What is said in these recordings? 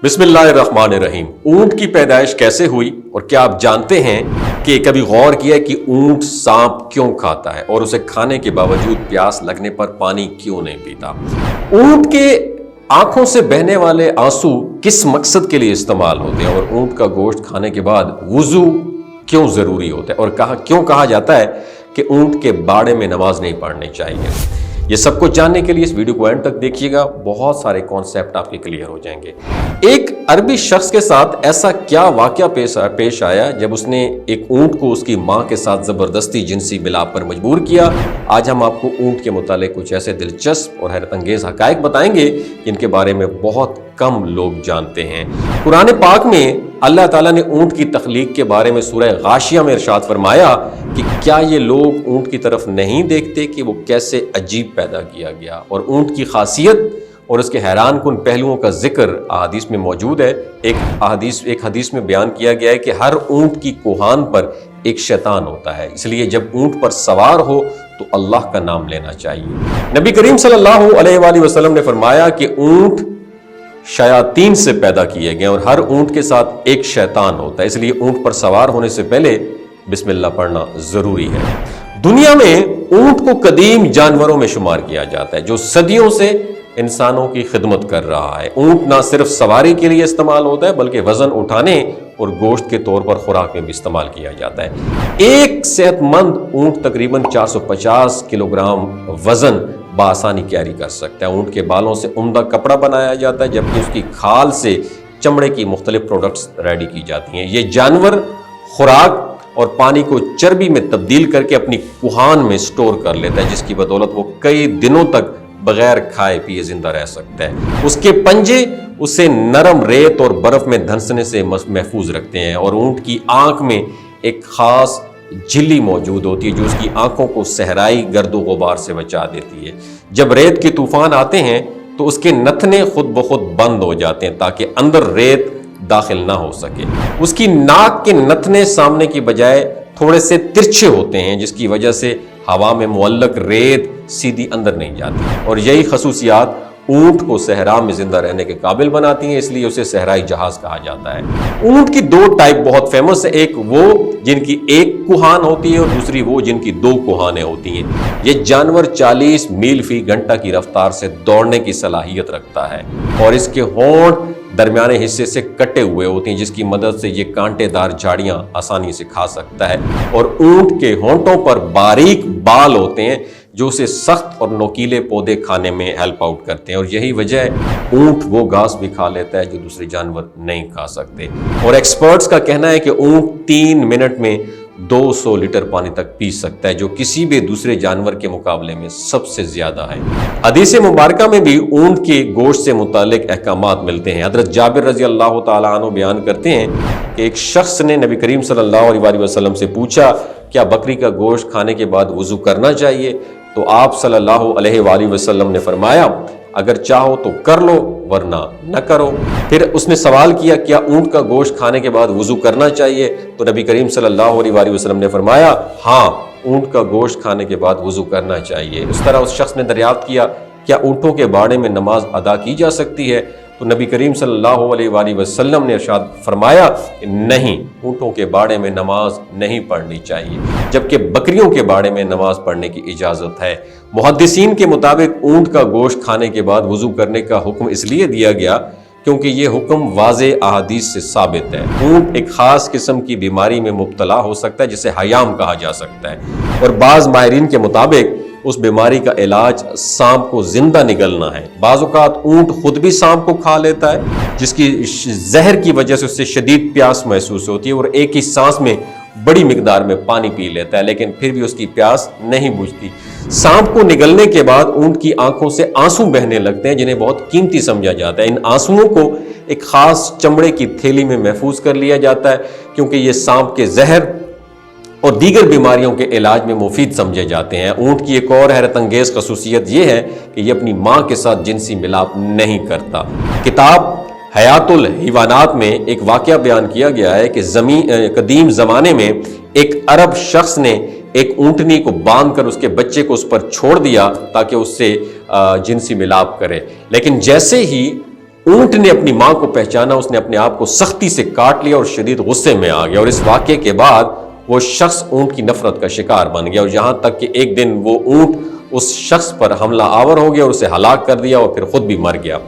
बिस्मिल्लाहिर्रहमानिर्रहीम। ऊंट की पैदाइश कैसे हुई और क्या आप जानते हैं कि कभी गौर किया है कि ऊंट सांप क्यों खाता है और उसे खाने के बावजूद प्यास लगने पर पानी क्यों नहीं पीता? ऊंट के आंखों से बहने वाले आंसू किस मकसद के लिए इस्तेमाल होते हैं और ऊंट का गोश्त खाने के बाद वुजू क्यों जरूरी होता है और क्यों कहा जाता है कि ऊंट के बाड़े में नमाज नहीं पढ़नी चाहिए? ये सब कुछ जानने के लिए इस वीडियो को एंड तक देखिएगा, बहुत सारे कॉन्सेप्ट आपके क्लियर हो जाएंगे। एक अरबी शख्स के साथ ऐसा क्या वाकया पेश आया जब उसने एक ऊंट को उसकी मां के साथ जबरदस्ती जिनसी मिलाप पर मजबूर किया। आज हम आपको ऊंट के मुतालिक कुछ ऐसे दिलचस्प और हैरत अंगेज हकायक बताएंगे जिनके बारे में बहुत कम लोग जानते हैं। कुरान पाक में अल्लाह ताला ने ऊंट की तख्लीक के बारे में सूरह गाशिया में इरशाद फरमाया कि क्या ये लोग ऊंट की तरफ नहीं देखते कि वो कैसे अजीब पैदा किया गया। और ऊंट की खासियत और उसके हैरान कुन पहलुओं का जिक्र अहादीस में मौजूद है। एक हदीस में बयान किया गया है कि हर ऊंट की कोहान पर एक शैतान होता है, इसलिए जब ऊंट पर सवार हो तो अल्लाह का नाम लेना चाहिए। नबी करीम सल्लल्लाहु अलैहि वसल्लम ने फरमाया कि ऊंट शयातीन से पैदा किए गए और हर ऊंट के साथ एक शैतान होता है, इसलिए ऊंट पर सवार होने से पहले बिस्मिल्लाह पढ़ना जरूरी है। दुनिया में ऊंट को कदीम जानवरों में शुमार किया जाता है जो सदियों से इंसानों की खिदमत कर रहा है। ऊंट ना सिर्फ सवारी के लिए इस्तेमाल होता है बल्कि वजन उठाने और गोश्त के तौर पर खुराक में भी इस्तेमाल किया जाता है। एक सेहतमंद ऊंट तकरीबन 450 किलोग्राम वजन बआसानी कैरी कर सकता है। ऊंट के बालों से उम्दा कपड़ा बनाया जाता है जबकि उसकी खाल से चमड़े की मुख्तलिफ प्रोडक्ट्स रेडी की जाती हैं। ये जानवर खुराक और पानी को चर्बी में तब्दील करके अपनी कुहान में स्टोर कर लेता है, जिसकी बदौलत वो कई दिनों तक बगैर खाए पिए जिंदा रह सकता है। उसके पंजे उसे नरम रेत और बर्फ में धंसने से महफूज रखते हैं और ऊंट की आंख में एक खास झिल्ली मौजूद होती है जो उसकी आंखों को सहराई गर्दो गुबार से बचा देती है। जब रेत के तूफान आते हैं तो उसके नथने खुद ब खुद बंद हो जाते हैं ताकि अंदर रेत दाखिल ना हो सके। उसकी नाक के नथने सामने की बजाय थोड़े से तिरछे होते हैं जिसकी वजह से हवा में मुअल्लक रेत सीधी अंदर नहीं जाती और यही खसूसियात ऊंट को सहरा में जिंदा रहने के काबिल बनाती हैं, इसलिए उसे सहराई जहाज कहा जाता है। ऊंट की दो टाइप बहुत फेमस है, एक वो जिनकी एक कुहान होती है और दूसरी वो जिनकी दो कुहानें होती हैं। ये जानवर 40 मील फी घंटा की रफ्तार से दौड़ने की सलाहियत रखता है और इसके होंठ दरमियाने हिस्से से कटे हुए होते हैं जिसकी मदद से ये कांटेदार झाड़ियां आसानी से खा सकता है। और ऊंट के होंठों पर बारीक बाल होते हैं जो उसे सख्त और नोकीले पौधे खाने में हेल्प आउट करते हैं और यही वजह है ऊंट वो घास भी खा लेता है जो दूसरे जानवर नहीं खा सकते। और एक्सपर्ट्स का कहना है कि ऊंट 3 मिनट में 200 लीटर पानी तक पी सकता है जो किसी भी दूसरे जानवर के मुकाबले में सबसे ज्यादा है। हदीस मुबारका में भी ऊंट के गोश्त से मुतालिक अहकामात मिलते हैं। हजरत जाबिर रजी अल्लाह तआला अन्हु बयान करते हैं कि एक शख्स ने नबी करीम सल्लल्लाहु अलैहि वसल्लम से पूछा, क्या बकरी का गोश्त खाने के बाद वुजू करना चाहिए? तो आप सल्लल्लाहु अलैहि वसल्लम ने फरमाया, अगर चाहो तो कर लो वरना न करो। फिर उसने सवाल किया, क्या ऊंट का गोश्त खाने के बाद वुजू करना चाहिए? तो नबी करीम सल्लल्लाहु अलैहि वसल्लम ने फरमाया, हाँ, ऊंट का गोश्त खाने के बाद वुजू करना चाहिए। इस तरह उस शख्स ने दरियाफ्त किया, क्या ऊंटों के बाड़े में नमाज अदा की जा सकती है? तो नबी करीम सल्लल्लाहु अलैहि वसल्लम ने इरशाद फरमाया, नहीं, ऊंटों के बाड़े में नमाज नहीं पढ़नी चाहिए, जबकि बकरियों के बाड़े में नमाज पढ़ने की इजाजत है। मुहद्दिसीन के मुताबिक ऊंट का गोश्त खाने के बाद वुजू करने का हुक्म इसलिए दिया गया क्योंकि ये हुक्म वाज़े अहादीस से साबित है। ऊंट एक खास किस्म की बीमारी में मुब्तला हो सकता है जिसे हयाम कहा जा सकता है और बाज़ माहिरीन के मुताबिक उस बीमारी का इलाज सांप को जिंदा निगलना है। बाज़ औक़ात ऊंट खुद भी सांप को खा लेता है जिसकी जहर की वजह से उससे शदीद प्यास महसूस होती है और एक ही सांस में बड़ी मिकदार में पानी पी लेता है लेकिन फिर भी उसकी प्यास नहीं बुझती। सांप को निगलने के बाद ऊंट की आंखों से आंसू बहने लगते हैं जिन्हें बहुत कीमती समझा जाता है। इन आंसुओं को एक खास चमड़े की थैली में महफूज कर लिया जाता है क्योंकि ये सांप के जहर और दीगर बीमारियों के इलाज में मुफीद समझे जाते हैं। ऊंट की एक और हैरत अंगेज खसूसियत यह है कि यह अपनी मां के साथ जिनसी मिलाप नहीं करता। किताब हयातुल हिवानात में एक वाकया बयान किया गया है कि कदीम ज़माने में एक अरब शख्स ने एक ऊंटनी को बांधकर उसके बच्चे को उस पर छोड़ दिया ताकि उससे जिनसी मिलाप करे, लेकिन जैसे ही اونٹ نے اپنی ماں کو پہچانا، اس نے اپنے آپ کو سختی سے کاٹ لیا اور شدید غصے میں آ گیا، اور اس واقعے کے بعد وہ شخص اونٹ کی نفرت کا شکار بن گیا، اور یہاں تک کہ ایک دن وہ اونٹ اس شخص پر حملہ آور ہو گیا اور اسے ہلاک کر دیا اور پھر خود بھی مر گیا۔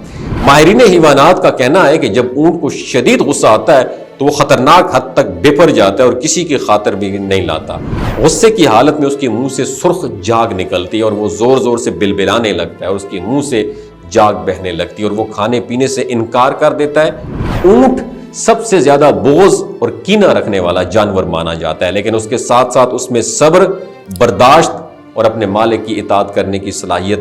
ماہرین حیوانات کا کہنا ہے کہ جب اونٹ کو شدید غصہ آتا ہے تو وہ خطرناک حد تک بپھر جاتا ہے اور کسی کی خاطر بھی نہیں لاتا۔ غصے کی حالت میں اس کے منہ سے سرخ جاگ نکلتی ہے اور وہ زور زور سے بلبلانے لگتا ہے، اور اس کے منہ سے جاگ بہنے لگتی ہے اور وہ کھانے پینے سے انکار کر دیتا ہے۔ اونٹ سب سے زیادہ بغض اور کینہ رکھنے والا جانور مانا جاتا ہے، لیکن اس کے ساتھ ساتھ اس میں صبر، برداشت اور اپنے مالک کی اطاعت کرنے کی صلاحیت،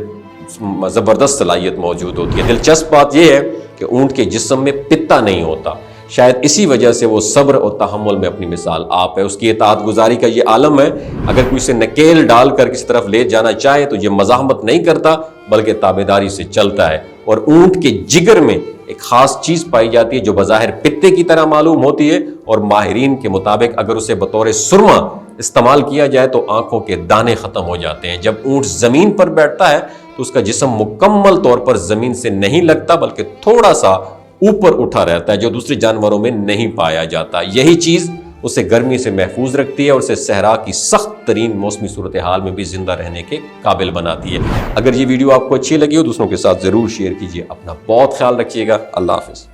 زبردست صلاحیت موجود ہوتی ہے۔ دلچسپ بات یہ ہے کہ اونٹ کے جسم میں پتا نہیں ہوتا، شاید اسی وجہ سے وہ صبر اور تحمل میں اپنی مثال آپ ہے۔ اس کی اطاعت گزاری کا یہ عالم ہے، اگر کوئی اسے نکیل ڈال کر کسی طرف لے جانا چاہے تو یہ مزاحمت نہیں کرتا بلکہ تابعداری سے چلتا ہے۔ اور اونٹ کے جگر میں ایک خاص چیز پائی جاتی ہے جو بظاہر پتے کی طرح معلوم ہوتی ہے، اور ماہرین کے مطابق اگر اسے بطور سرما استعمال کیا جائے تو آنکھوں کے دانے ختم ہو جاتے ہیں۔ جب اونٹ زمین پر بیٹھتا ہے تو اس کا جسم مکمل طور پر زمین سے نہیں لگتا بلکہ تھوڑا سا اوپر اٹھا رہتا ہے، جو دوسرے جانوروں میں نہیں پایا جاتا۔ یہی چیز اسے گرمی سے محفوظ رکھتی ہے اور اسے صحرا کی سخت ترین موسمی صورتحال میں بھی زندہ رہنے کے قابل بناتی ہے۔ اگر یہ ویڈیو آپ کو اچھی لگی ہو دوسروں کے ساتھ ضرور شیئر کیجیے۔ اپنا بہت خیال رکھیے گا۔ اللہ حافظ۔